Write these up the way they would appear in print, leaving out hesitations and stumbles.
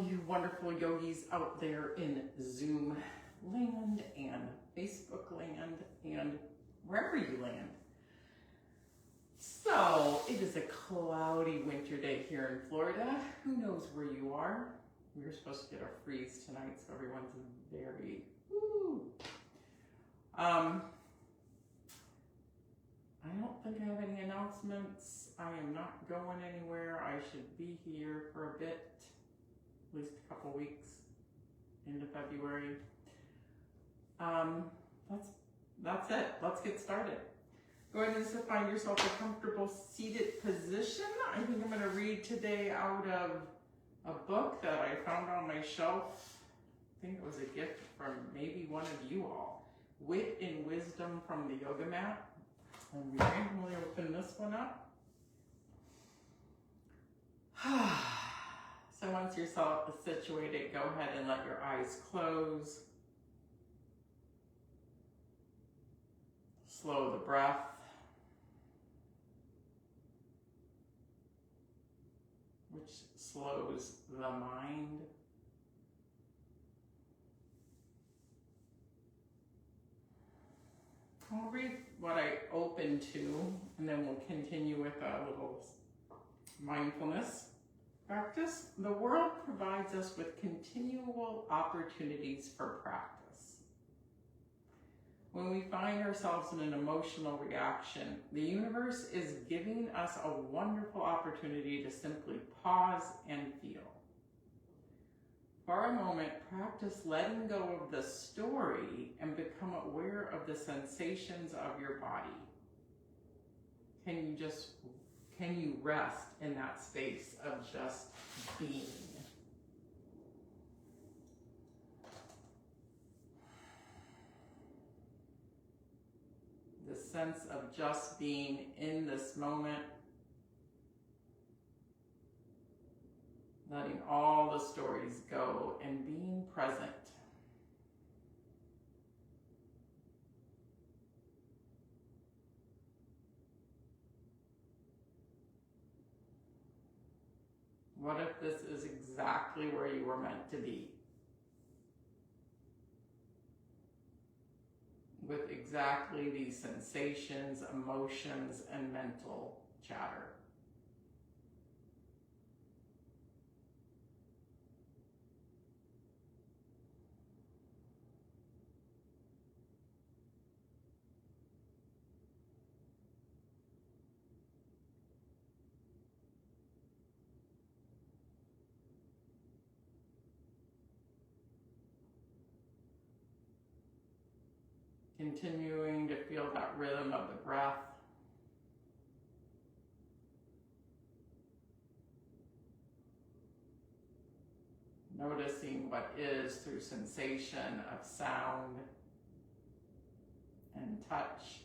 you wonderful yogis out there in Zoom land and Facebook land and wherever you land. So it is a cloudy winter day here in Florida. Who knows where you are? We're supposed to get a freeze tonight, so everyone's very woo. I don't think I have any announcements. I am not going anywhere. I should be here for a bit, at least a couple weeks into February. That's it. Let's get started. Go ahead and just find yourself a comfortable seated position. I think I'm going to read today out of a book that I found on my shelf. I think it was a gift from maybe one of you all. Wit and Wisdom from the Yoga Mat. And we randomly open this one up. So once you're situated, go ahead and let your eyes close. Slow the breath. Which slows the mind. I'll read what I opened to, and then we'll continue with a little mindfulness practice. The world provides us with continual opportunities for practice. When we find ourselves in an emotional reaction, the universe is giving us a wonderful opportunity to simply pause and feel. For a moment, practice letting go of the story and become aware of the sensations of your body. Can you rest in that space of just being? The sense of just being in this moment, letting all the stories go and being present. What if this is exactly where you were meant to be? With exactly these sensations, emotions, and mental chatter. Continuing to feel that rhythm of the breath. Noticing what is through sensation of sound and touch.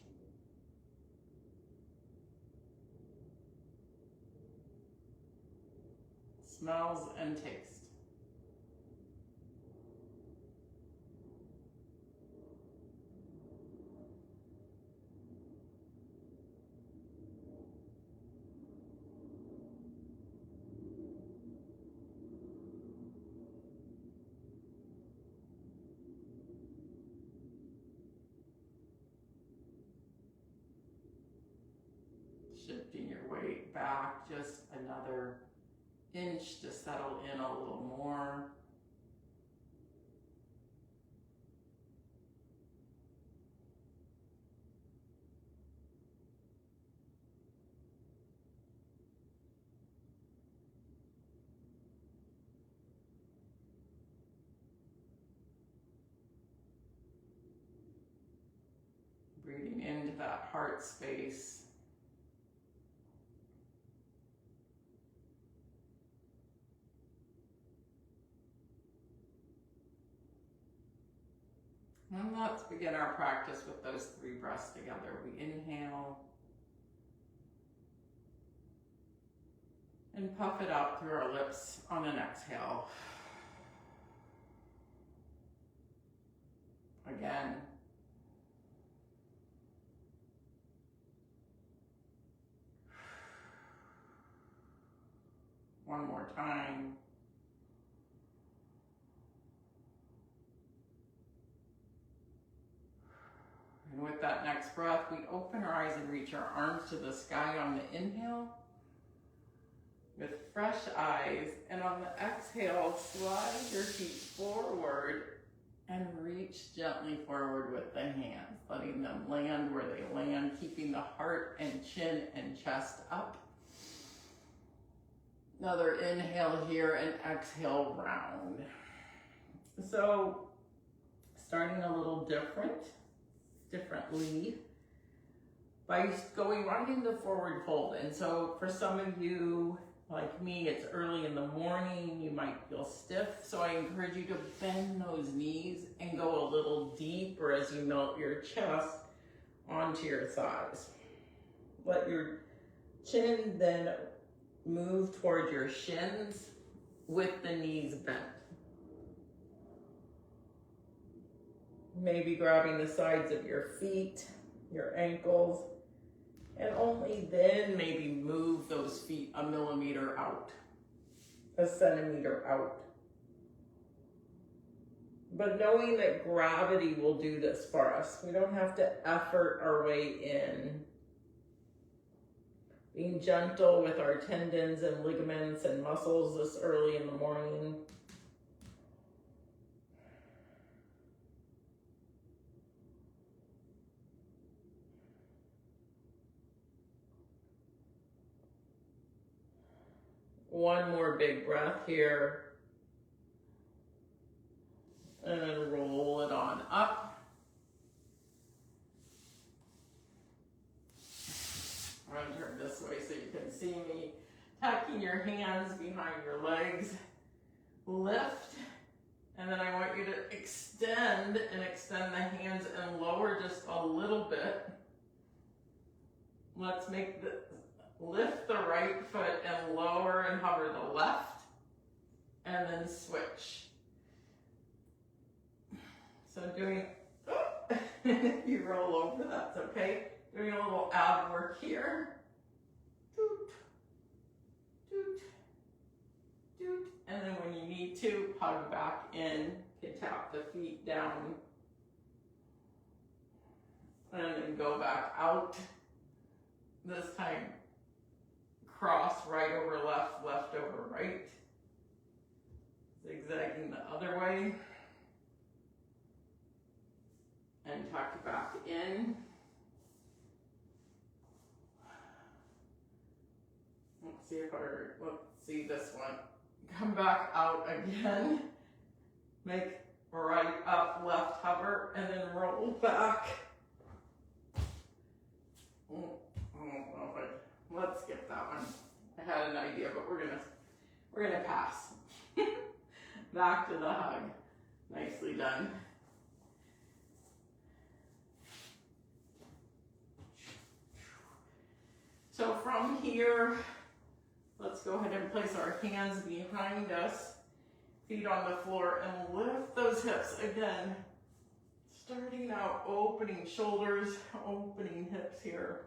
Smells and taste. Shifting your weight back just another inch to settle in a little more. Breathing into that heart space. And let's begin our practice with those 3 breaths together. We inhale and puff it out through our lips on an exhale. Again. One more time. with that next breath, we open our eyes and reach our arms to the sky on the inhale with fresh eyes. And on the exhale, slide your feet forward and reach gently forward with the hands, letting them land where they land, keeping the heart and chin and chest up. Another inhale here and exhale round. So starting a little differently by going right into forward fold. And so for some of you, like me, it's early in the morning, you might feel stiff. So I encourage you to bend those knees and go a little deeper as you melt your chest onto your thighs. Let your chin then move toward your shins with the knees bent. Maybe grabbing the sides of your feet, your ankles, and only then maybe move those feet a millimeter out, a centimeter out. But knowing that gravity will do this for us. We don't have to effort our way in. Being gentle with our tendons and ligaments and muscles this early in the morning. One more big breath here. And then roll it on up. I'm going to turn this way so you can see me. Tucking your hands behind your legs. Lift. And then I want you to extend the hands and lower just a little bit. Let's make the lift the right foot and lower and hover the left, and then switch. So doing, if you roll over, that's okay. Doing a little ab work here. Doot, doot, doot. And then when you need to, hug back in, you can tap the feet down. And then go back out. This time, cross right over left, left over right. Zigzagging the other way. And tuck back in. Let's see this one. Come back out again. Make right up, left hover, and then roll back. Let's skip that one. I had an idea, but we're gonna pass. Back to the hug. Nicely done. So from here, let's go ahead and place our hands behind us, feet on the floor, and lift those hips again. Starting out, opening shoulders, opening hips here.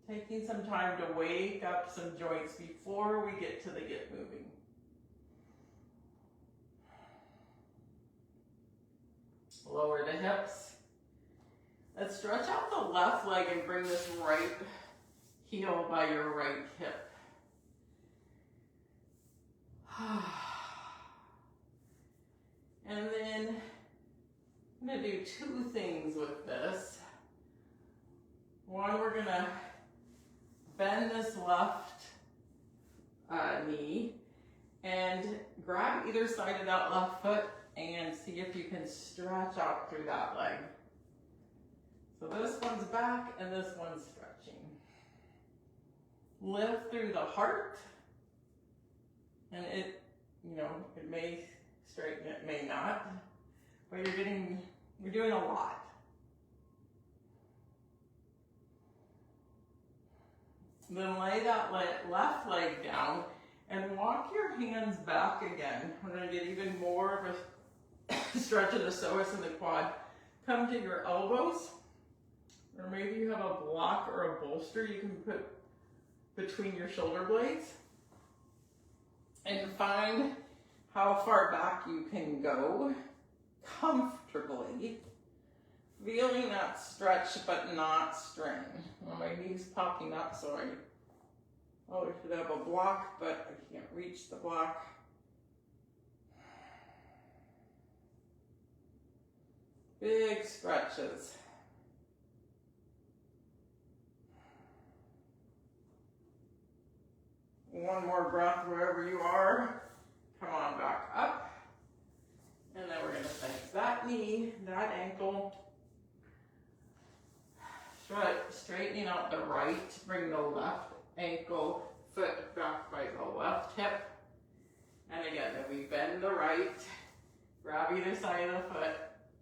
Taking some time to wake up some joints before we get to the get moving. Lower the hips. Let's stretch out the left leg and bring this right heel by your right hip. And then I'm going to do two things with this. One, we're going to bend this left knee and grab either side of that left foot and see if you can stretch out through that leg. So this one's back and this one's stretching. Lift through the heart, and it may straighten, it may not, but you're doing a lot. Then lay that left leg down and walk your hands back again. We're going to get even more of a stretch of the psoas and the quad. Come to your elbows, or maybe you have a block or a bolster you can put between your shoulder blades. And find how far back you can go comfortably Feeling that stretch but not strain. Well, my knee's popping up, so I should have a block, but I can't reach the block. Big stretches. One more breath wherever you are. Come on back up. And then we're going to bend that knee, that ankle. Straightening out the right, bring the left ankle, foot back by the left hip. And again, then we bend the right, grab either side of the foot,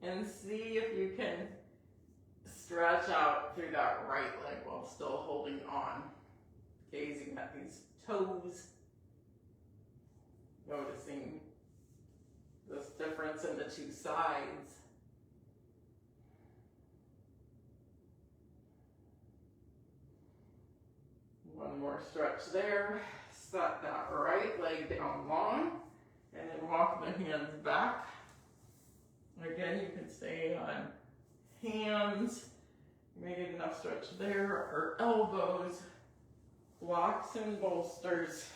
and see if you can stretch out through that right leg while still holding on. Gazing at these toes, noticing this difference in the two sides. One more stretch there. Set that right leg down long, and then walk the hands back. Again, you can stay on hands. Maybe enough stretch there, or elbows, blocks and bolsters.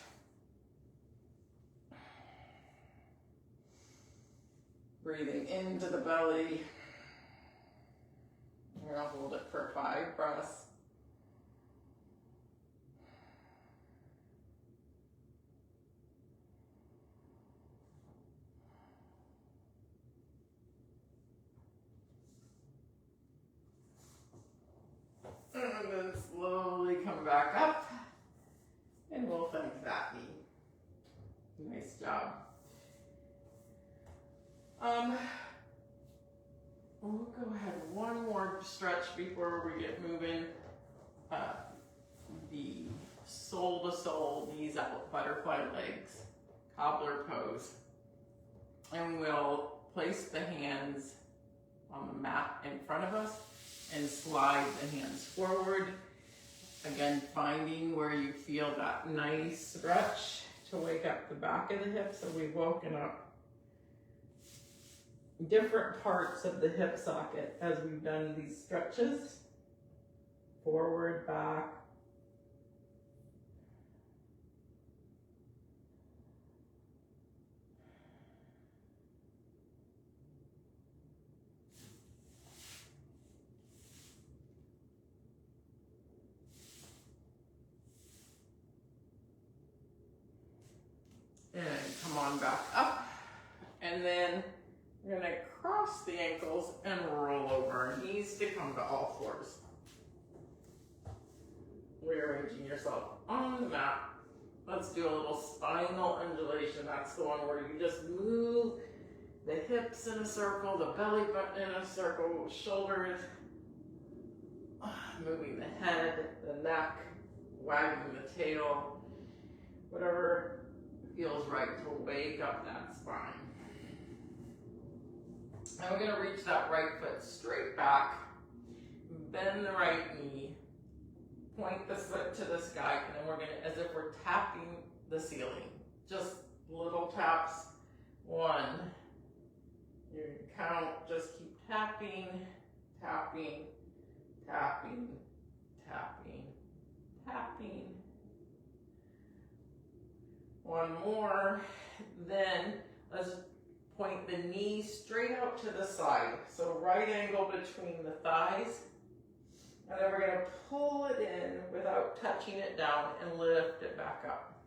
Breathing into the belly. We're gonna hold it for 5 breaths. And then slowly come back up, and we'll thank that knee. Nice job. We'll go ahead one more stretch before we get moving. The sole to sole, knees out, butterfly legs, cobbler pose. And we'll place the hands on the mat in front of us and slide the hands forward. Again, finding where you feel that nice stretch to wake up the back of the hip. So we've woken up different parts of the hip socket as we've done these stretches. Forward, back. And come on back up. And then we're going to cross the ankles and roll over our knees to come to all fours. Rearranging yourself on the mat. Let's do a little spinal undulation. That's the one where you just move the hips in a circle, the belly button in a circle, shoulders, moving the head, the neck, wagging the tail, whatever feels right to wake up that spine. And we're going to reach that right foot straight back, bend the right knee, point the foot to the sky, and then we're going to, as if we're tapping the ceiling. Just little taps. 1. You can count, just keep tapping, tapping, tapping, tapping, tapping. 1 more. Then let's point the knee straight out to the side. So right angle between the thighs. And then we're going to pull it in without touching it down and lift it back up.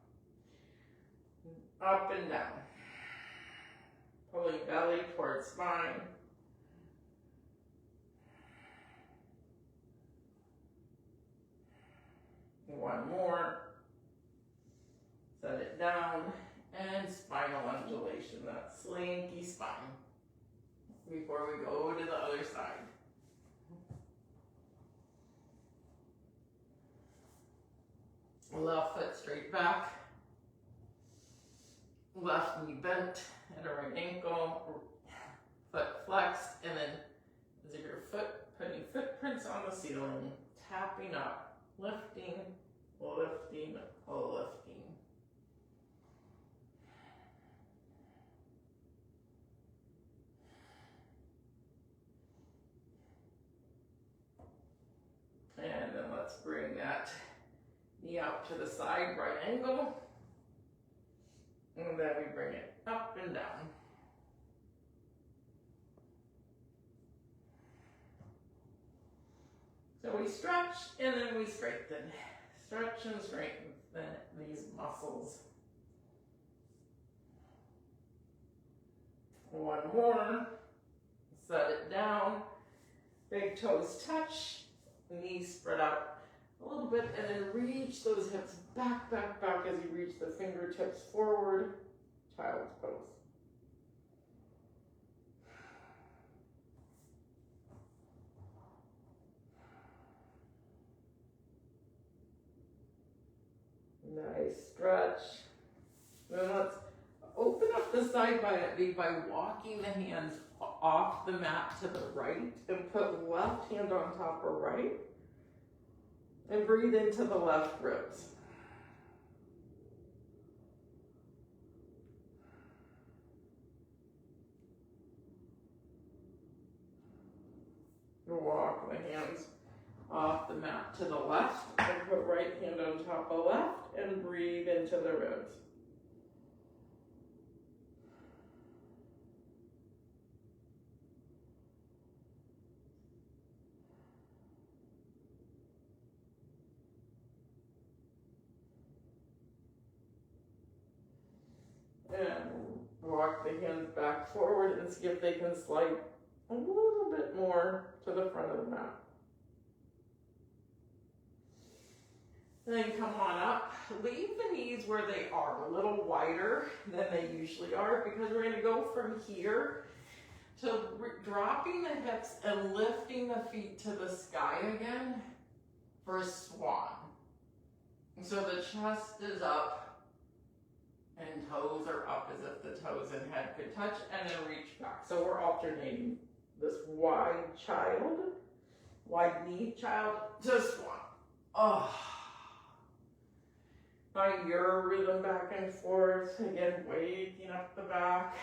Up and down. Pulling belly towards spine. One more. Set it down. And spinal undulation, that slinky spine. Before we go to the other side. Left foot straight back. Left knee bent at a right ankle. Foot flexed, and then as if your foot putting footprints on the ceiling, tapping up, lifting, lifting, lifting. that knee out to the side, right angle. And then we bring it up and down. So we stretch and then we straighten. Stretch and straighten these muscles. One more. Set it down. Big toes touch. Knees spread out a little bit, and then reach those hips back, back, back as you reach the fingertips forward. Child's pose. Nice stretch. Then let's open up the side body by walking the hands off the mat to the right and put left hand on top of right. And breathe into the left ribs. Walk the hands off the mat to the left and put right hand on top of left and breathe into the ribs. And walk the hands back forward and see if they can slide a little bit more to the front of the mat. Then come on up. Leave the knees where they are, a little wider than they usually are, because we're going to go from here to dropping the hips and lifting the feet to the sky again for a swan. So the chest is up and toes are up as if the toes and head could touch, and then reach back. So we're alternating this wide knee child to swan. Oh. Find your rhythm back and forth. Again, waking up the back.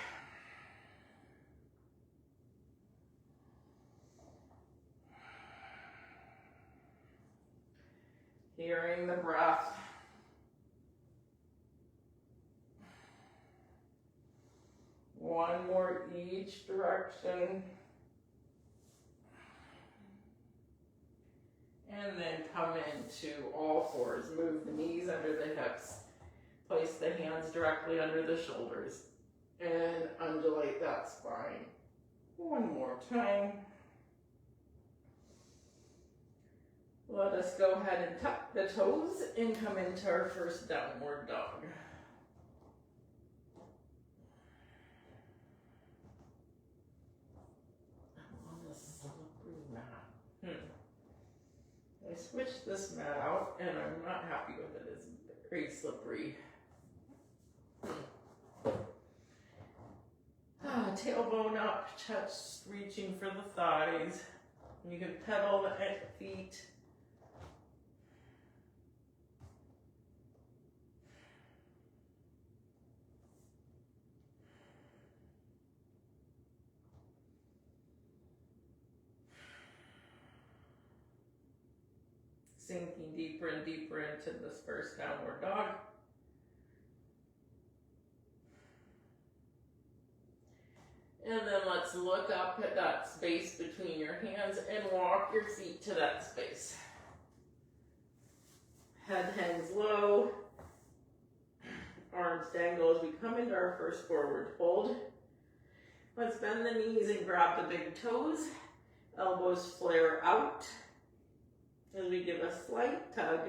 Hearing the breath. One more each direction. And then come into all fours. Move the knees under the hips. Place the hands directly under the shoulders. And undulate that spine. One more time. Let us go ahead and tuck the toes and come into our first downward dog. I'm on a slippery mat. I switched this mat out and I'm not happy with it. It's very slippery. Tailbone up, chest reaching for the thighs. You can pedal the feet. Sinking deeper and deeper into this first downward dog. And then let's look up at that space between your hands and walk your feet to that space. Head hangs low. Arms dangle as we come into our first forward fold. Let's bend the knees and grab the big toes. Elbows flare out. As we give a slight tug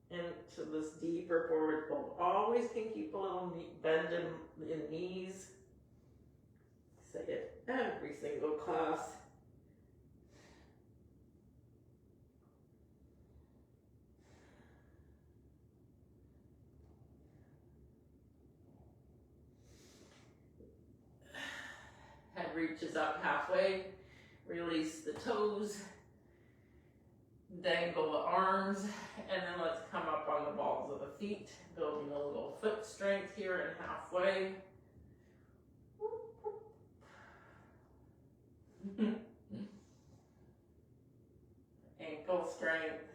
into this deeper forward fold. Always can keep a little bend in knees. Say it every single class. Head reaches up halfway. Release the toes. Dangle the arms, and then let's come up on the balls of the feet, building a little foot strength here and halfway. Ankle strength,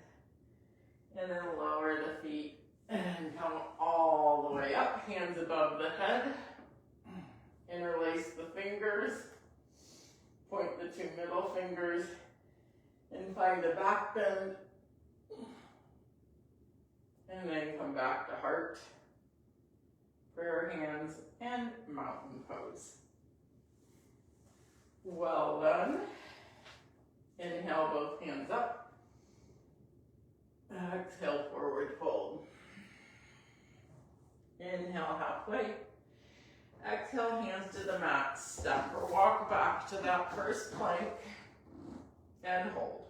And then lower the feet and come all the way up, hands above the head. Interlace the fingers. Point the two middle fingers and find a back bend. And then come back to heart, prayer hands, and mountain pose. Well done. Inhale, both hands up. Exhale, forward fold. Inhale, halfway. Exhale, hands to the mat. Step or walk back to that first plank and hold.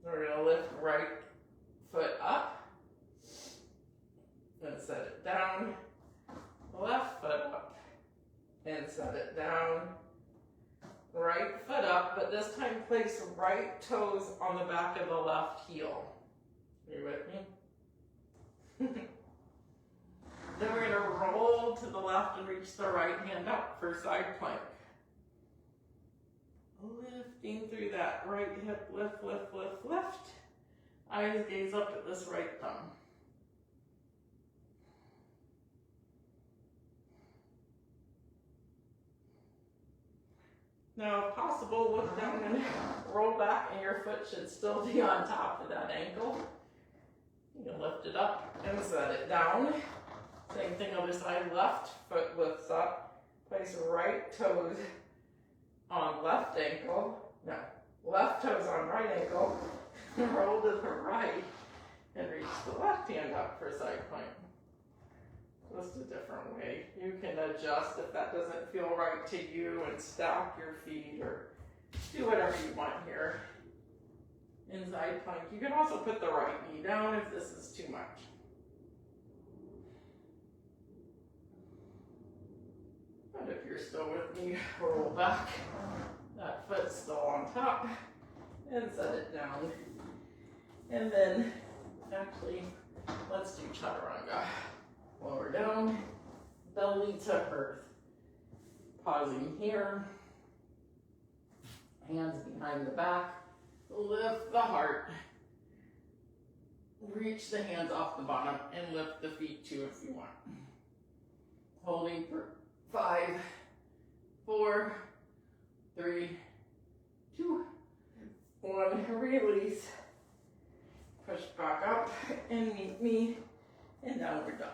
We're going to lift right foot up and set it down. Left foot up and set it down. Right foot up, but this time place right toes on the back of the left heel. Are you with me? Then we're going to roll to the left and reach the right hand up for side plank. Lifting through that right hip, lift, lift, lift, lift. Eyes gaze up at this right thumb. Now, if possible, look down and roll back, and your foot should still be on top of that ankle. You can lift it up and set it down. Same thing other side, left foot lifts up. Place right toes on left ankle. No, left toes on right ankle. Roll to the right and reach the left hand up for side plank. Just a different way. You can adjust if that doesn't feel right to you and stack your feet or do whatever you want here. In side plank, you can also put the right knee down if this is too much. And if you're still with me, roll back. That foot's still on top and set it down. And then, actually, let's do chaturanga. Lower down, belly to earth. Pausing here. Hands behind the back. Lift the heart. Reach the hands off the bottom and lift the feet too if you want. Holding for 5, 4, 3, 2, 1. Release. Push back up and meet me in downward dog.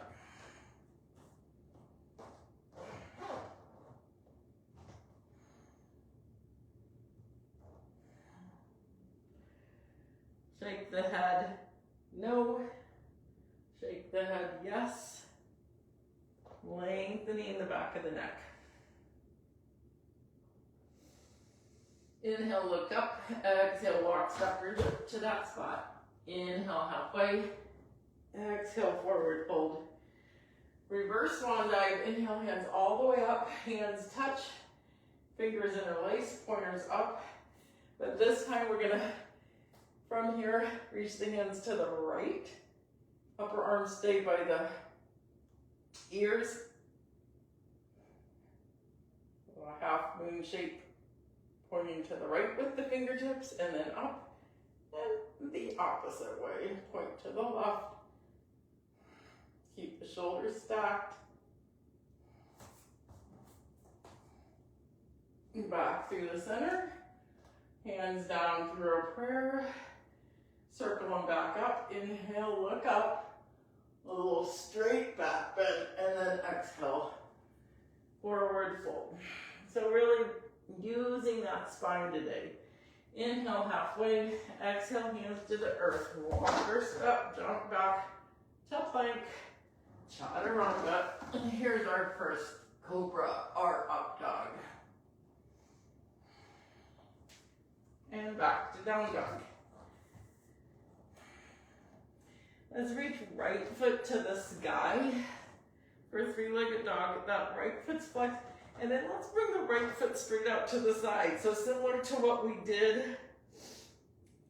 Shake the head, no. Shake the head, yes. Lengthening the back of the neck. Inhale, look up. Exhale, walk stepward to that spot. Inhale, halfway. Exhale, forward fold. Reverse swan dive. Inhale, hands all the way up. Hands touch. Fingers interlace. Pointers up. But this time we're going to, from here, reach the hands to the right. Upper arms stay by the ears. A half moon shape pointing to the right with the fingertips and then up. And the opposite way. Point to the left. Keep the shoulders stacked. Back through the center. Hands down through a prayer. Circle them back up. Inhale, look up. A little straight back bend. And then exhale. Forward fold. So really using that spine today. Inhale, halfway. Exhale, hands to the earth. Walk or step, jump back to plank. Chaturanga. And here's our first cobra, our up dog. And back to down dog. Let's reach right foot to the sky for three-legged dog. That right foot's flexed. And then let's bring the right foot straight out to the side. So similar to what we did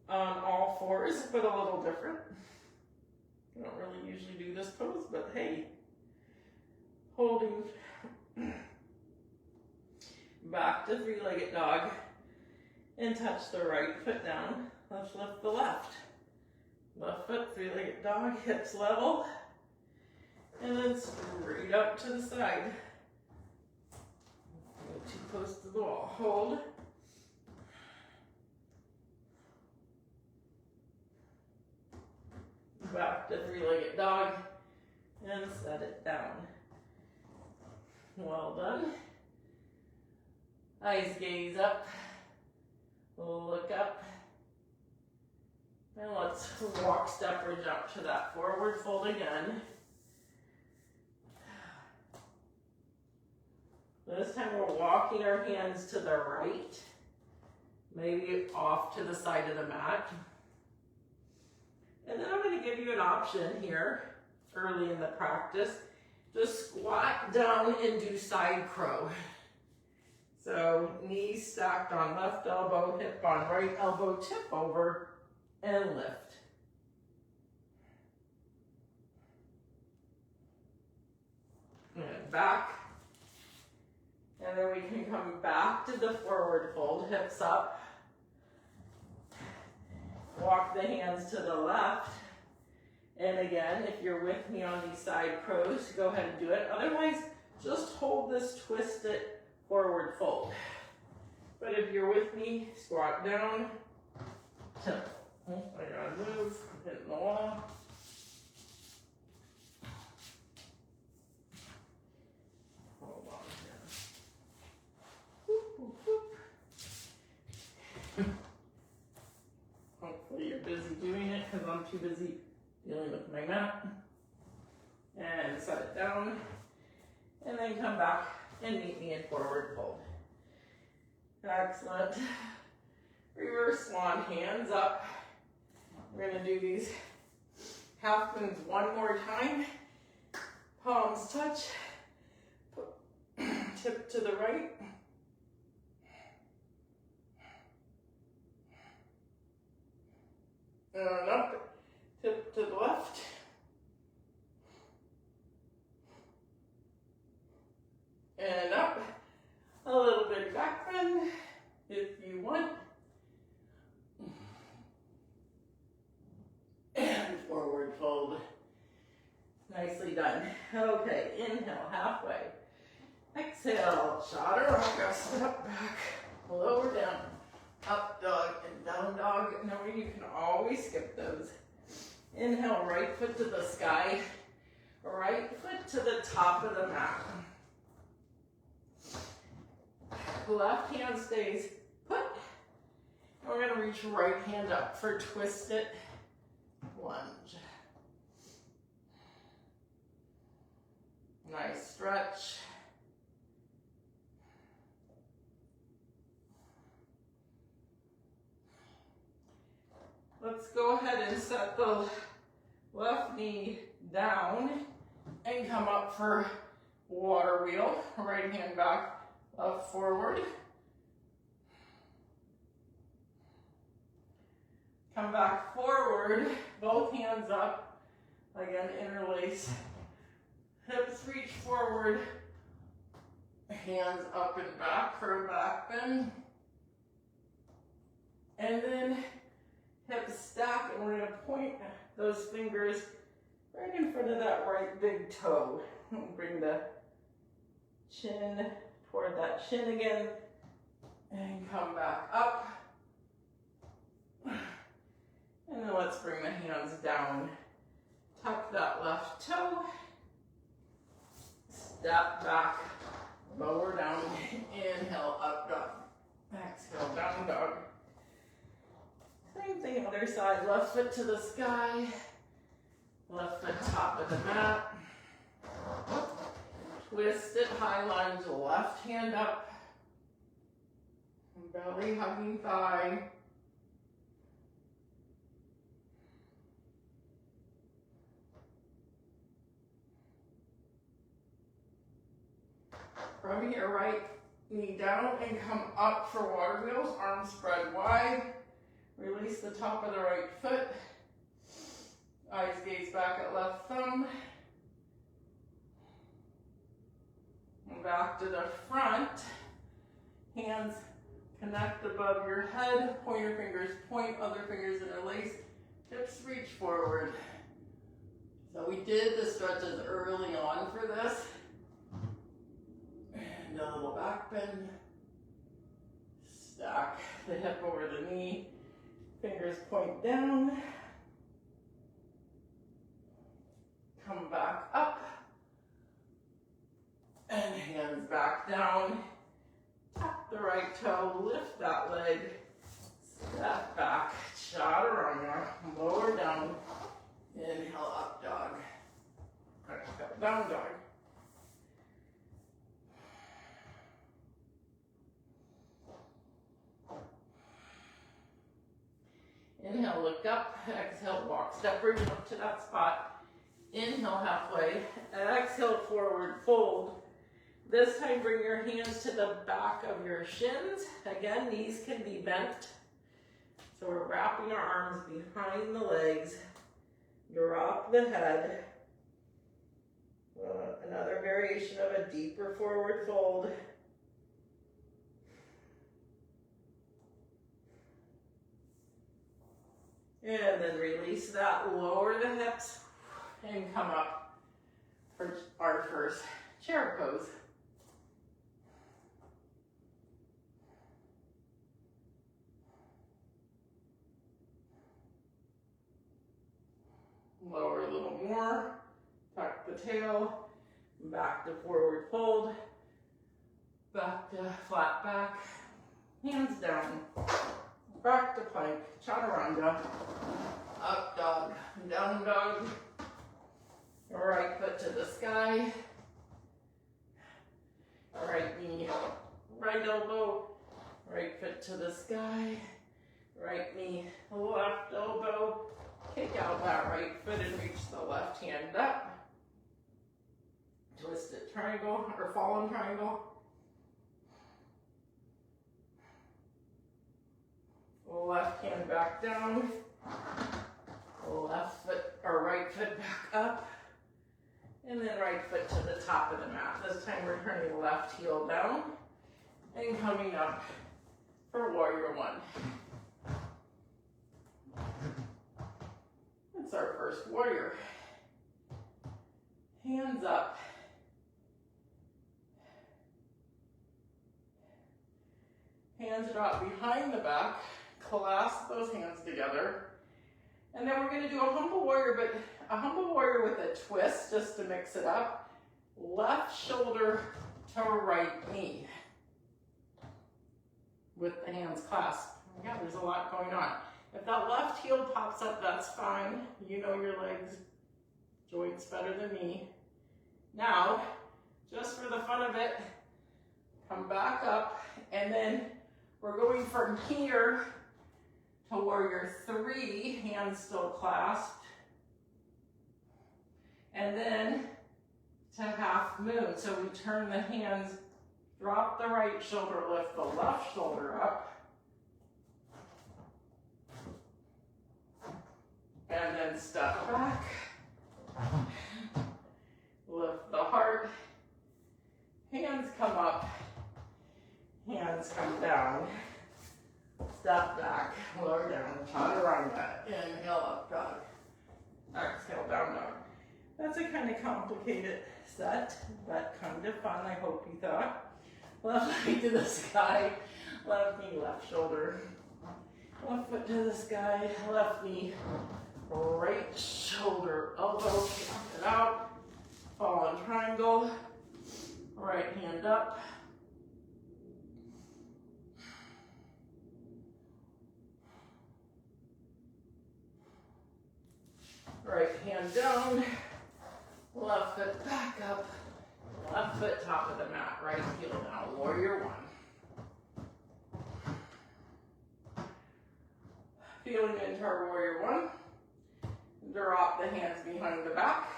on all fours, but a little different. I don't really usually do this pose, but hey. Holding back to three-legged dog and touch the right foot down. let's lift the left. Left foot, three-legged dog, hips level. And then straight up to the side. Go too close to the wall. Hold. Back to three-legged dog. And set it down. Well done. Eyes gaze up. Look up. And let's walk, step, or jump to that forward fold again. This time we're walking our hands to the right, maybe off to the side of the mat. And then I'm going to give you an option here, early in the practice. Just squat down and do side crow. So knees stacked on left elbow, hip on right elbow, tip over, and lift. And back. And then we can come back to the forward fold, hips up. Walk the hands to the left. And again, if you're with me on these side crows, go ahead and do it. Otherwise, just hold this twisted forward fold. But if you're with me, squat down. Tip. I gotta move, hitting the wall. Hold on here. Whoop, whoop, whoop. Hopefully you're busy doing it because I'm too busy dealing with my mat. And set it down. And then come back and meet me in forward fold. Excellent. Reverse swan, hands up. We're going to do these half moons one more time. Palms touch. Tip to the right. And up. Tip to the left. And up. A little bit back bend if you want. And forward fold. Nicely done. Okay, inhale, halfway. Exhale, chaturanga, step back, lower down, up dog and down dog. Knowing you can always skip those. Inhale, right foot to the sky, right foot to the top of the mat. Left hand stays put. And we're going to reach right hand up for twisted lunge. Nice stretch. Let's go ahead and set the left knee down and come up for water wheel. Right hand back, left forward. Come back forward, both hands up. Again, interlace. Hips reach forward. Hands up and back for a back bend. And then hips stack, and we're going to point those fingers right in front of that right big toe. Bring the chin toward that shin again. And come back up. And then let's bring the hands down. Tuck that left toe. Step back. Lower down. Inhale, up dog. Exhale, down dog. Same thing other side. Left foot to the sky. Left foot top of the mat. Twist it, high lunge, left hand up. Belly hugging thigh. From here, right knee down and come up for water wheels. Arms spread wide. Release the top of the right foot. Eyes gaze back at left thumb. And back to the front. Hands Connect above your head, pointer fingers point, other fingers interlace, hips reach forward. So we did the stretches early on for this. And a little back bend. Stack the hip over the knee, fingers point down. Come back up. And hands back down. Tap the right toe, lift that leg. Step back, chaturanga, lower down. Inhale, up dog. Exhale, down dog. Inhale, look up. Exhale, walk. Step right up to that spot. Inhale, halfway. Exhale, forward fold. This time, bring your hands to the back of your shins. Again, knees can be bent. So we're wrapping our arms behind the legs. Drop the head. Another variation of a deeper forward fold. And then release that, lower the hips, and come up for our first chair pose. Lower a little more, tuck the tail, back to forward fold, back to flat back, hands down, back to plank, chaturanga, up dog, down dog, right foot to the sky, right knee, right elbow, right foot to the sky, right knee, left elbow, kick out that right foot and reach the left hand up. Twisted triangle or fallen triangle. Left hand back down. Left foot or right foot back up. And then right foot to the top of the mat. This time we're turning left heel down and coming up for warrior one. That's our first warrior. Hands up. Hands drop behind the back. Clasp those hands together. And then we're going to do a humble warrior, but a humble warrior with a twist just to mix it up. Left shoulder to right knee. With the hands clasped. Yeah, there's a lot going on. If that left heel pops up, that's fine. You know your legs, joints better than me. Now, just for the fun of it, come back up, and then we're going from here to warrior three, hands still clasped, and then to half moon. So we turn the hands, drop the right shoulder, lift the left shoulder up, and then step back, lift the heart, hands come up, hands come down, step back, lower down, chaturanga, inhale up dog, exhale down dog. That's a kind of complicated set, but kind of fun, I hope you thought. Left leg to the sky, left knee, left shoulder, left foot to the sky, left knee, right shoulder, elbow, kick it out, fallen triangle, right hand up, right hand down, left foot back up, left foot top of the mat, right heel down, warrior one. Feeling into our warrior one. Drop the hands behind the back,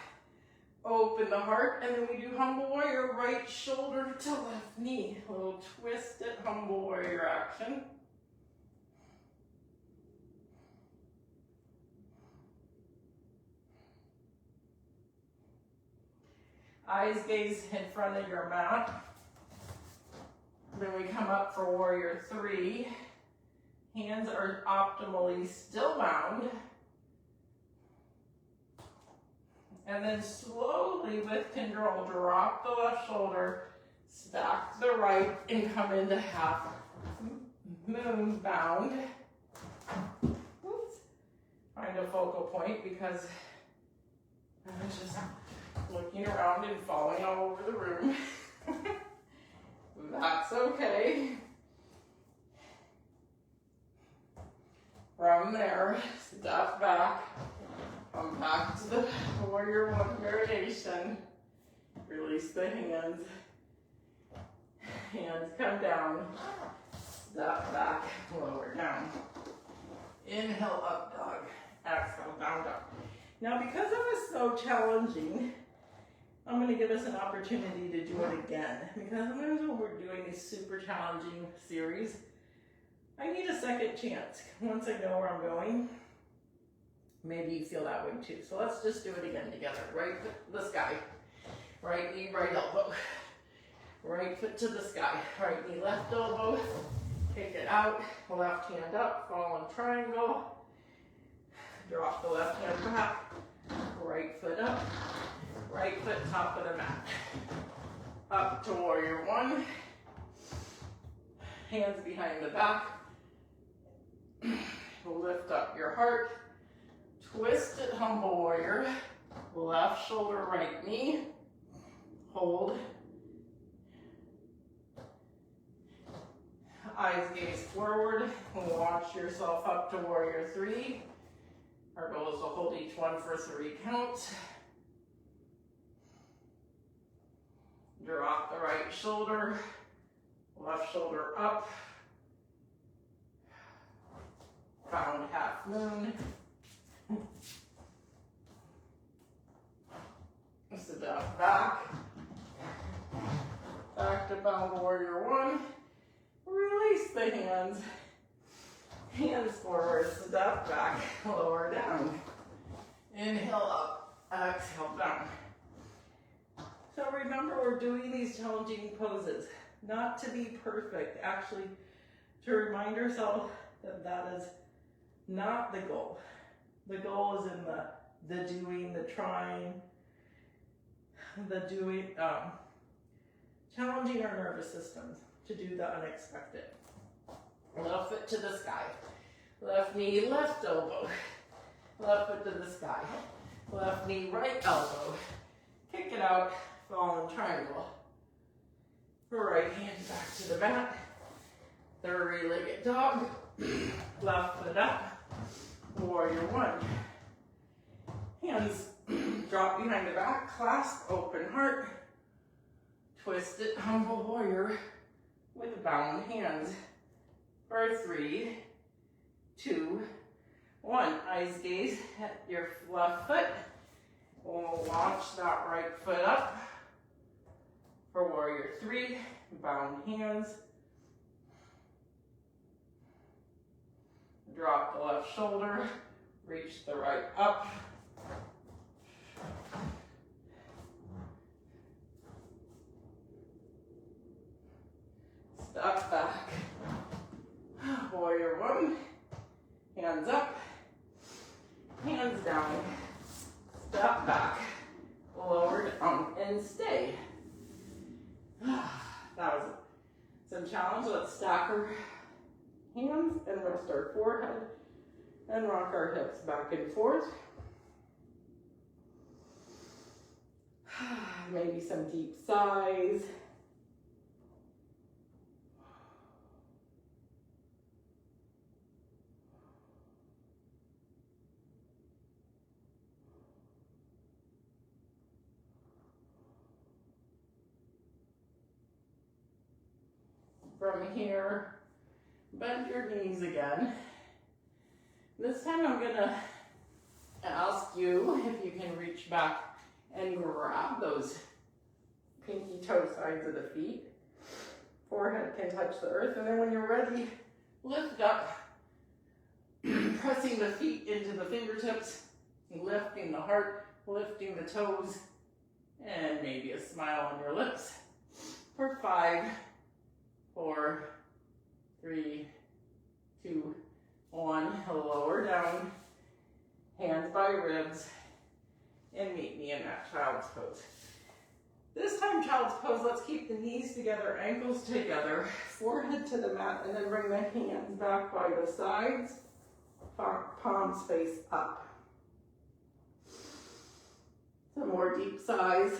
open the heart, and then we do humble warrior, right shoulder to left knee. A little twisted humble warrior action. Eyes gaze in front of your mat. Then we come up for warrior three. Hands are optimally still bound. And then slowly, with control, drop the left shoulder, stack the right, and come into half moon bound. Oops. Find a focal point because I was just looking around and falling all over the room. That's okay. From there, step back, come back to the warrior one variation. Release the hands. Hands come down. Step back, lower down. Inhale, up dog. Exhale, down dog. Now, because it was so challenging, I'm going to give us an opportunity to do it again. Because sometimes when we're doing these super challenging series, I need a second chance. Once I know where I'm going, maybe you feel that way too. So let's just do it again together. Right foot to the sky. Right knee, right elbow. Right foot to the sky. Right knee, left elbow. Kick it out. Left hand up. Fall in triangle. Drop the left hand back. Right foot up. Right foot top of the mat. Up to warrior one. Hands behind the back. Lift up your heart. Twisted humble warrior. Left shoulder, right knee. Hold. Eyes gaze forward. Launch yourself up to warrior three. Our goal is to hold each one for 3 counts. Drop the right shoulder. Left shoulder up. Bound half moon. Step back. Back to bound warrior one. Release the hands. Hands forward, step back, lower down. Inhale up, exhale down. So remember, we're doing these challenging poses, not to be perfect, actually to remind ourselves that that is not the goal. The goal is in the doing, the trying, the doing, challenging our nervous systems to do the unexpected. Left foot to the sky. Left knee, left elbow. Left foot to the sky. Left knee, right elbow. Kick it out, fall in triangle. Right hand back to the mat. Three-legged dog. Left foot up. Warrior one. Hands drop behind the back. Clasp, open heart. Twisted humble warrior with bound hands. For 3, 2, 1. Eyes gaze at your left foot. We'll launch that right foot up. For warrior 3, bound hands. Drop the left shoulder. Reach the right up. Step back. Warrior one, hands up, hands down, step back, lower down, and stay. That was some challenge. Let's stack our hands and rest our forehead and rock our hips back and forth. Maybe some deep sighs. From here, bend your knees again. This time I'm gonna ask you if you can reach back and grab those pinky toe sides of the feet. Forehead can touch the earth, and then when you're ready, lift up, pressing the feet into the fingertips, lifting the heart, lifting the toes, and maybe a smile on your lips. For 5, 4, 3, 2, 1. Lower down, hands by ribs, and meet me in that child's pose. This time, child's pose, let's keep the knees together, ankles together, forehead to the mat, and then bring the hands back by the sides, palms face up. Some more deep sighs.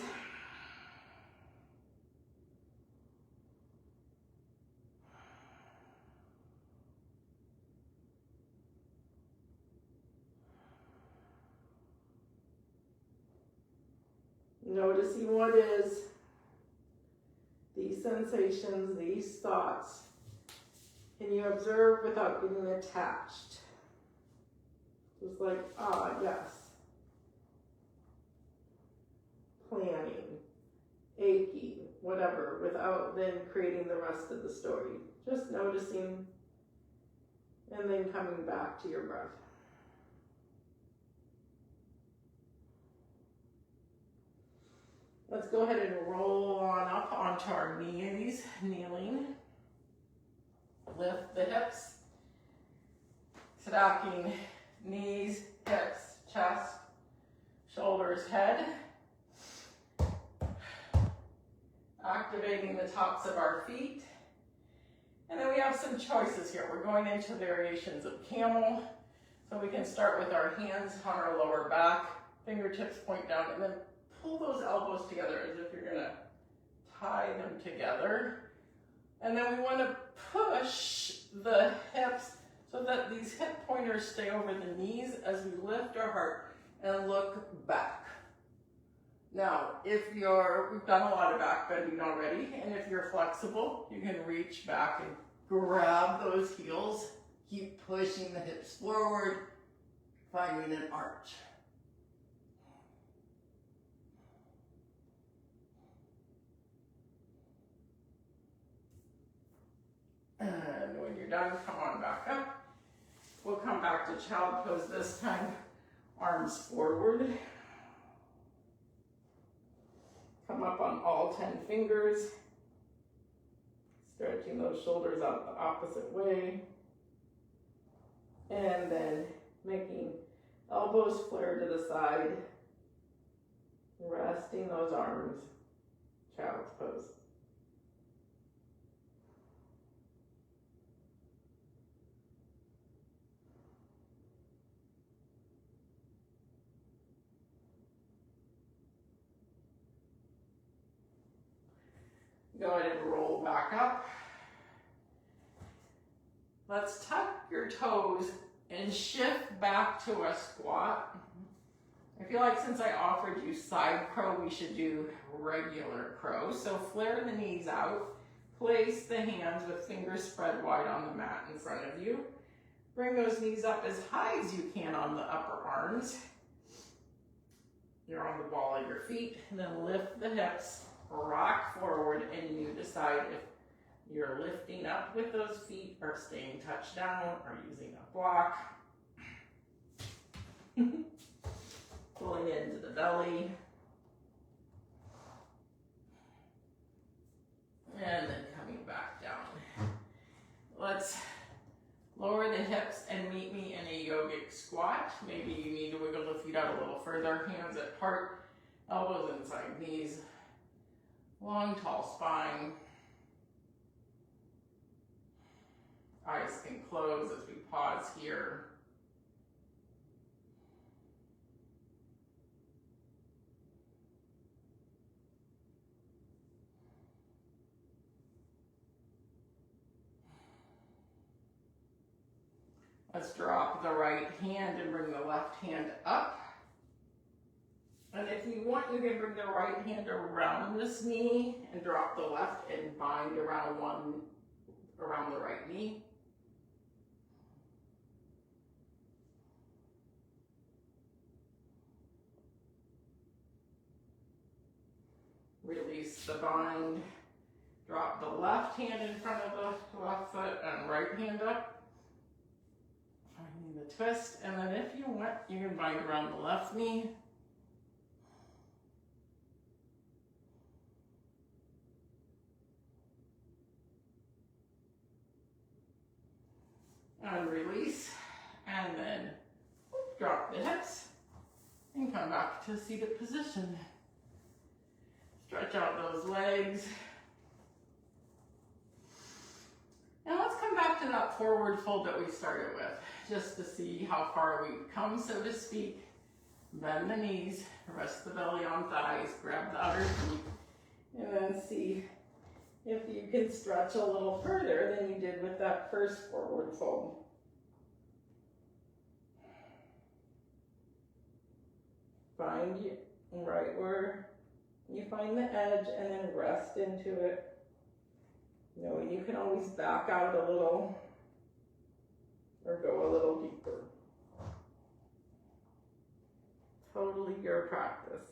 Noticing what is, these sensations, these thoughts. Can you observe without getting attached? Just like, ah, yes. Planning, aching, whatever, without then creating the rest of the story. Just noticing and then coming back to your breath. Let's go ahead and roll on up onto our knees, kneeling. Lift the hips, stacking knees, hips, chest, shoulders, head. Activating the tops of our feet. And then we have some choices here. We're going into variations of camel. So we can start with our hands on our lower back, fingertips point down, and then pull those elbows together as if you're gonna tie them together. And then we wanna push the hips so that these hip pointers stay over the knees as we lift our heart and look back. Now, we've done a lot of back bending already, and if you're flexible, you can reach back and grab those heels, keep pushing the hips forward, finding an arch. And when you're done, come on back up. We'll come back to child pose this time, arms forward. Come up on all 10 fingers, stretching those shoulders out the opposite way. And then making elbows flare to the side, resting those arms, child's pose. Go ahead and roll back up. Let's tuck your toes and shift back to a squat. I feel like since I offered you side crow, we should do regular crow. So flare the knees out. Place the hands with fingers spread wide on the mat in front of you. Bring those knees up as high as you can on the upper arms. You're on the ball of your feet. And then lift the hips. Rock forward, and you decide if you're lifting up with those feet or staying touched down or using a block. Pulling into the belly. And then coming back down. Let's lower the hips and meet me in a yogic squat. Maybe you need to wiggle the feet out a little further. Hands apart, elbows inside knees. Long, tall spine. Eyes can close as we pause here. Let's drop the right hand and bring the left hand up. And if you want, you can bring the right hand around this knee and drop the left and bind around the right knee. Release the bind. Drop the left hand in front of the left foot and right hand up. Finding the twist. And then if you want, you can bind around the left knee. and release, and then drop the hips and come back to seated position. Stretch out those legs. And let's come back to that forward fold that we started with, just to see how far we've come, so to speak. Bend the knees, rest the belly on thighs, grab the outer feet, and then see if you can stretch a little further than you did with that first forward fold. Find right where you find the edge and then rest into it. Knowing you can always back out a little or go a little deeper. Totally your practice.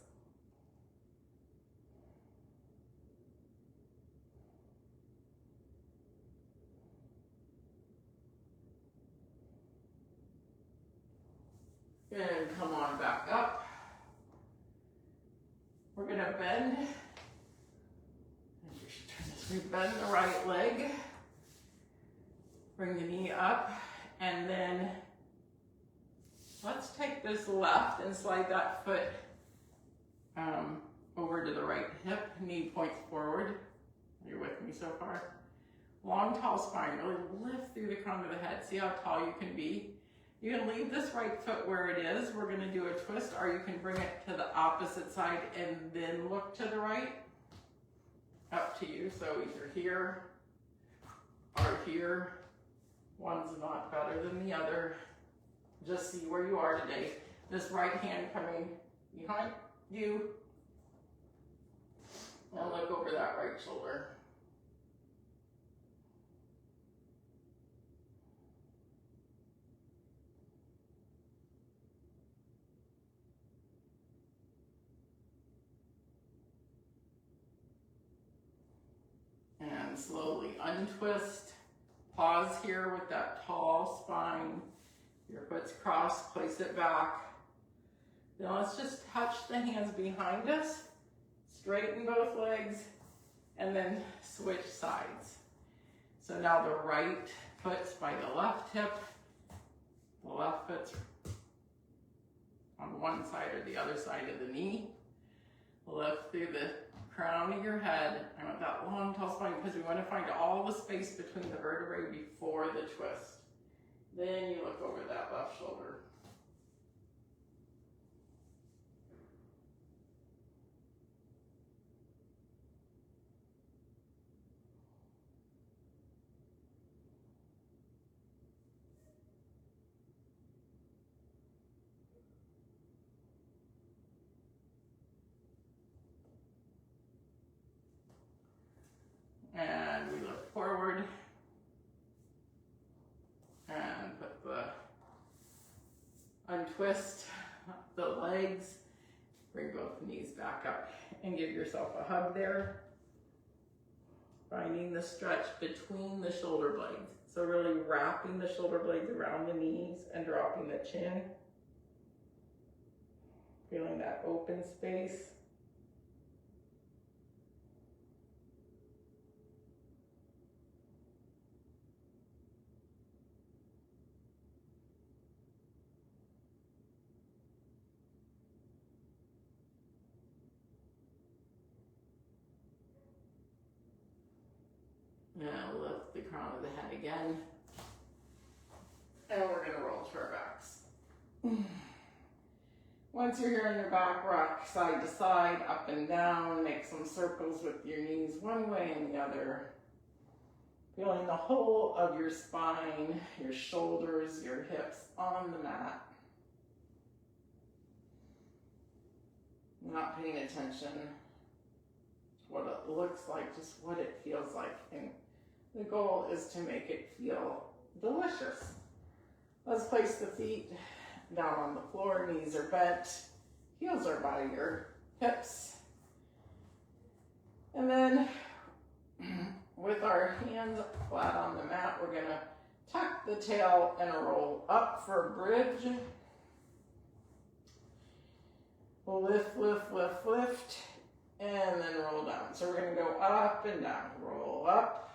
And come on back up. We're going to bend. We bend the right leg, bring the knee up, and then let's take this left and slide that foot over to the right hip, knee points forward. Are you with me so far? Long, tall spine, really lift through the crown of the head. See how tall you can be? You can leave this right foot where it is. We're gonna do a twist, or you can bring it to the opposite side and then look to the right. Up to you, so either here or here. One's not better than the other. Just see where you are today. This right hand coming behind you. And look over that right shoulder. And slowly untwist. Pause here with that tall spine. Your foot's crossed, place it back. Now let's just touch the hands behind us. Straighten both legs and then switch sides. So now the right foot's by the left hip. The left foot's on one side or the other side of the knee. Lift through the crown of your head. I want that long, tall spine because we want to find all the space between the vertebrae before the twist. Then you look over that left shoulder. And we look forward and put the untwist the legs, bring both knees back up and give yourself a hug there. Finding the stretch between the shoulder blades. So really wrapping the shoulder blades around the knees and dropping the chin. Feeling that open space. Now lift the crown of the head again. And we're gonna roll to our backs. Once you're here on your back, rock side to side, up and down, make some circles with your knees one way and the other. Feeling the whole of your spine, your shoulders, your hips on the mat. Not paying attention to what it looks like, just what it feels like. And the goal is to make it feel delicious. Let's place the feet down on the floor, knees are bent, heels are by your hips. And then with our hands flat on the mat, we're gonna tuck the tail and roll up for a bridge. Lift, lift, lift, lift, and then roll down. So we're gonna go up and down, roll up,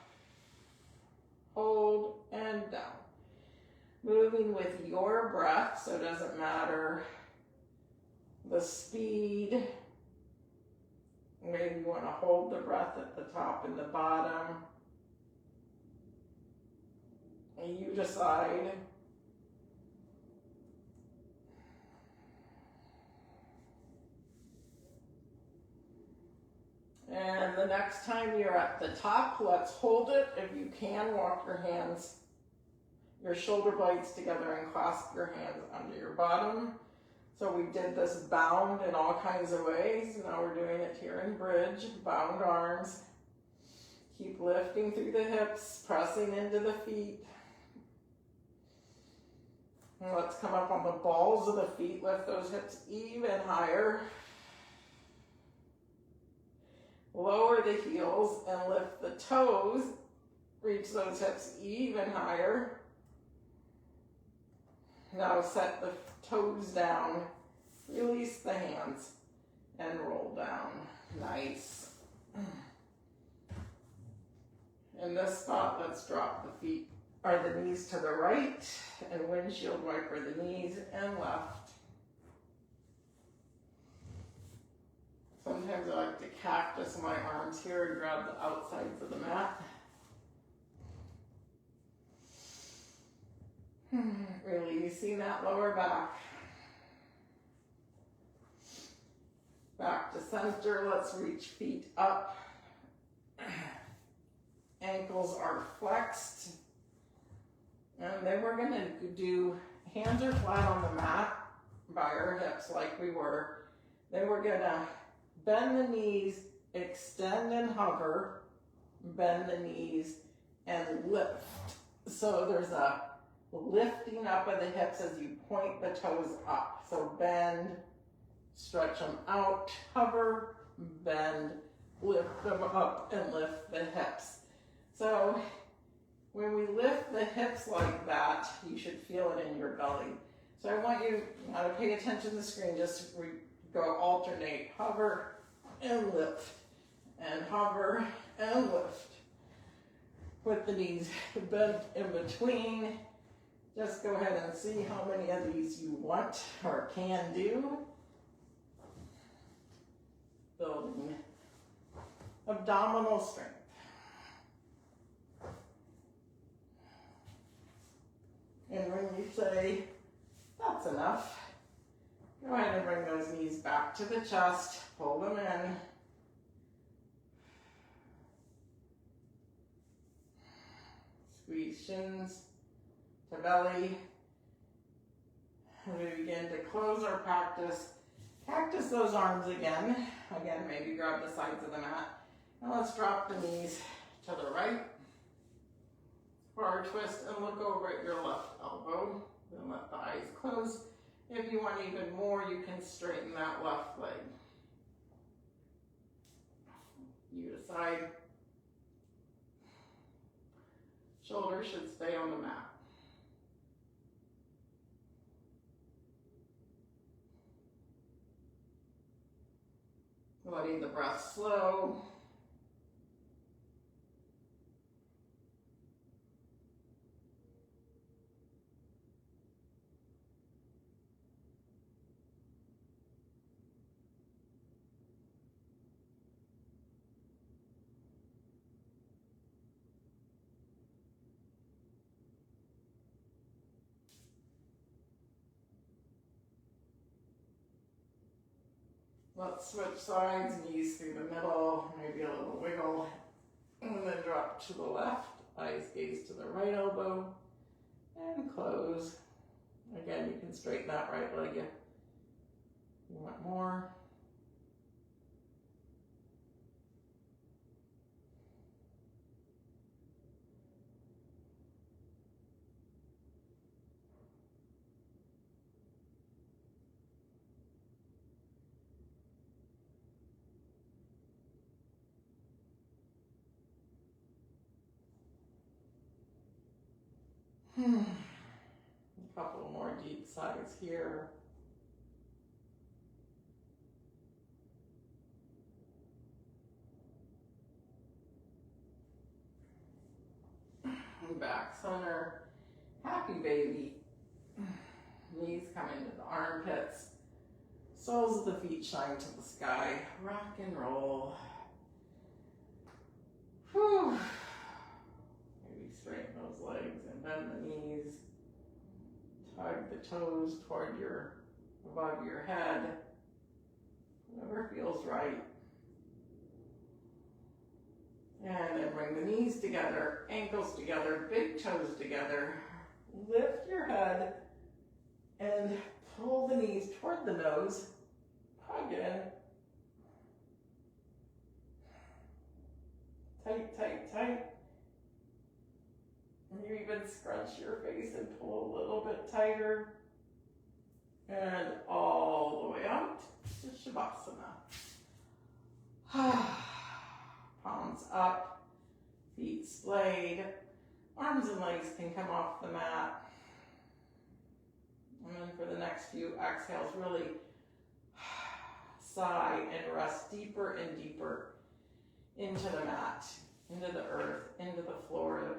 hold, and down. moving with your breath, so it doesn't matter the speed. Maybe you want to hold the breath at the top and the bottom. And you decide. And the next time you're at the top, let's hold it. If you can, walk your hands, your shoulder blades together and clasp your hands under your bottom. So we did this bound in all kinds of ways. Now we're doing it here in bridge, bound arms. Keep lifting through the hips, pressing into the feet. And let's come up on the balls of the feet, lift those hips even higher. Lower the heels and lift the toes. Reach those hips even higher. Now set the toes down. Release the hands and roll down. Nice. In this spot, let's drop the feet or the knees to the right and windshield wiper the knees and left. Sometimes I like to cactus my arms here and grab the outsides of the mat. Releasing that lower back. Back to center. Let's reach feet up. Ankles are flexed. And then we're going to do hands are flat on the mat by our hips like we were. Then we're going to bend the knees, extend and hover, bend the knees, and lift. So there's a lifting up of the hips as you point the toes up. So bend, stretch them out, hover, bend, lift them up, and lift the hips. So when we lift the hips like that, you should feel it in your belly. So I want you to pay attention to the screen, just go alternate, hover and lift, and hover and lift. With the knees bent in between. Just go ahead and see how many of these you want or can do. Building abdominal strength. And when you say, that's enough, go ahead and bring those knees back to the chest, pull them in. Squeeze shins to belly. And we begin to close our practice. Cactus those arms again. Again, maybe grab the sides of the mat. And let's drop the knees to the right. Forward twist and look over at your left elbow. Then let the eyes close. If you want even more, you can straighten that left leg. You decide. Shoulders should stay on the mat. Letting the breath slow. Let's switch sides, knees through the middle, maybe a little wiggle, and then drop to the left, eyes gaze to the right elbow, and close. Again, you can straighten that right leg if you want more. A couple more deep sighs here. Back center. Happy happy baby. Knees come into the armpits. Soles of the feet shine to the sky. Rock and roll. Whew. Maybe straighten those legs and bend the knees. Tug the toes toward above your head. Whatever feels right. And then bring the knees together, ankles together, big toes together. Lift your head and pull the knees toward the nose. Hug in. Tight, tight, tight. And you even scrunch your face and pull a little bit tighter. And all the way out to Shavasana. Palms up, feet splayed. Arms and legs can come off the mat. And then for the next few exhales, really sigh and rest deeper and deeper into the mat, into the earth, into the floor.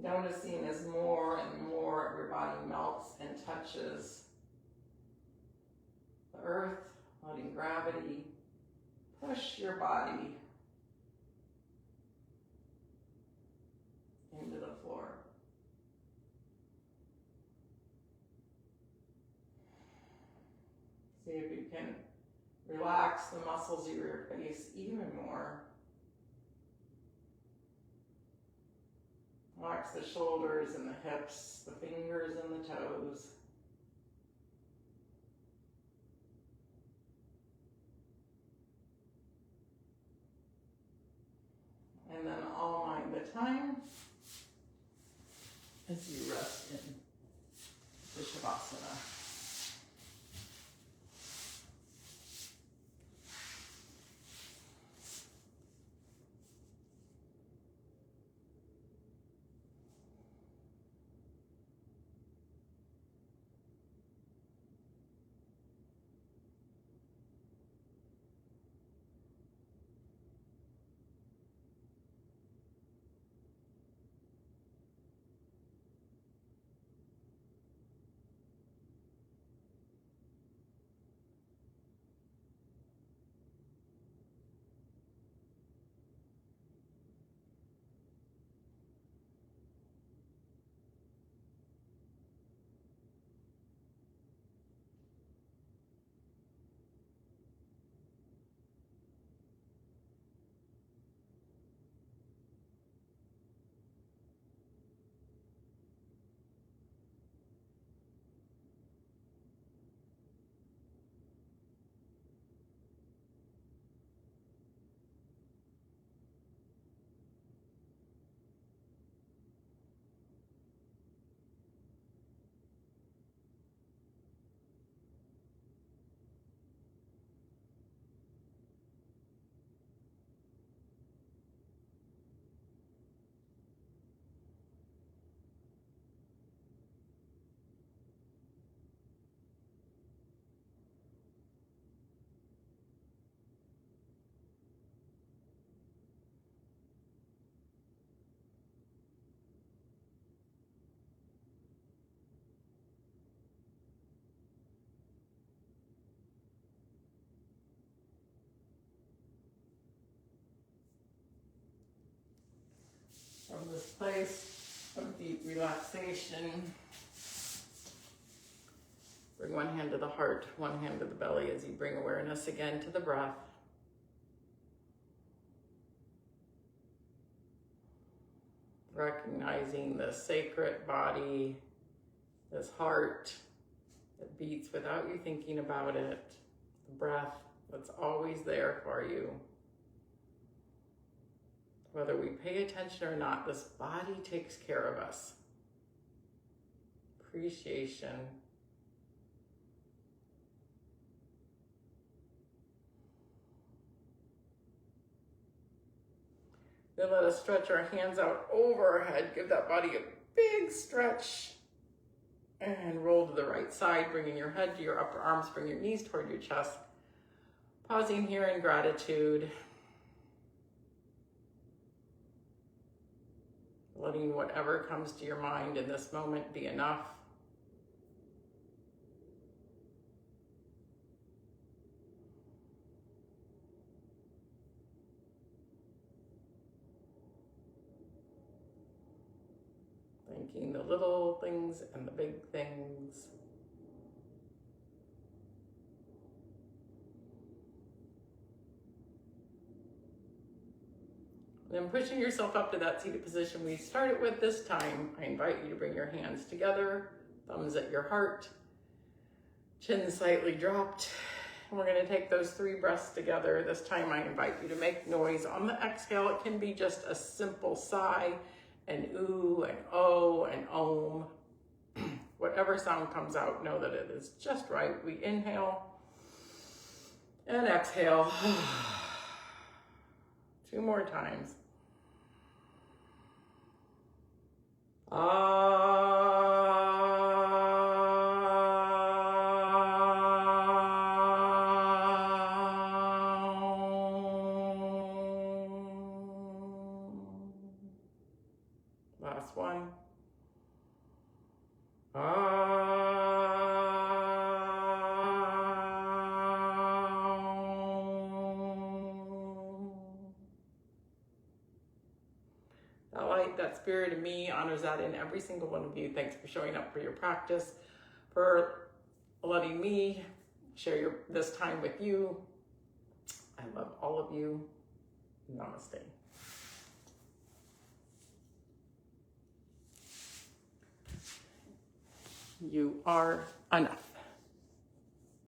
Noticing as more and more of your body melts and touches the earth, letting gravity push your body into the floor. See if you can relax the muscles of your face even more. Relax the shoulders and the hips, the fingers and the toes. And then all mind the time as you rest in the Shavasana. From this place of deep relaxation, bring one hand to the heart, one hand to the belly as you bring awareness again to the breath. Recognizing the sacred body, this heart that beats without you thinking about it, the breath that's always there for you. Whether we pay attention or not, this body takes care of us. Appreciation. Then let us stretch our hands out over our head. Give that body a big stretch. And roll to the right side, bringing your head to your upper arms, bring your knees toward your chest. Pausing here in gratitude. letting whatever comes to your mind in this moment be enough. Thanking the little things and the big things. Then pushing yourself up to that seated position we started with this time, I invite you to bring your hands together, thumbs at your heart, chin slightly dropped. And we're going to take those 3 breaths together. This time I invite you to make noise on the exhale. It can be just a simple sigh, an ooh, an oh, an om. Whatever sound comes out, know that it is just right. We inhale and exhale. 2 more times. Last one. That light, that spirit in me honors that in every single one of you. Thanks for showing up for your practice, for letting me share this time with you. I love all of you. Namaste. You are enough.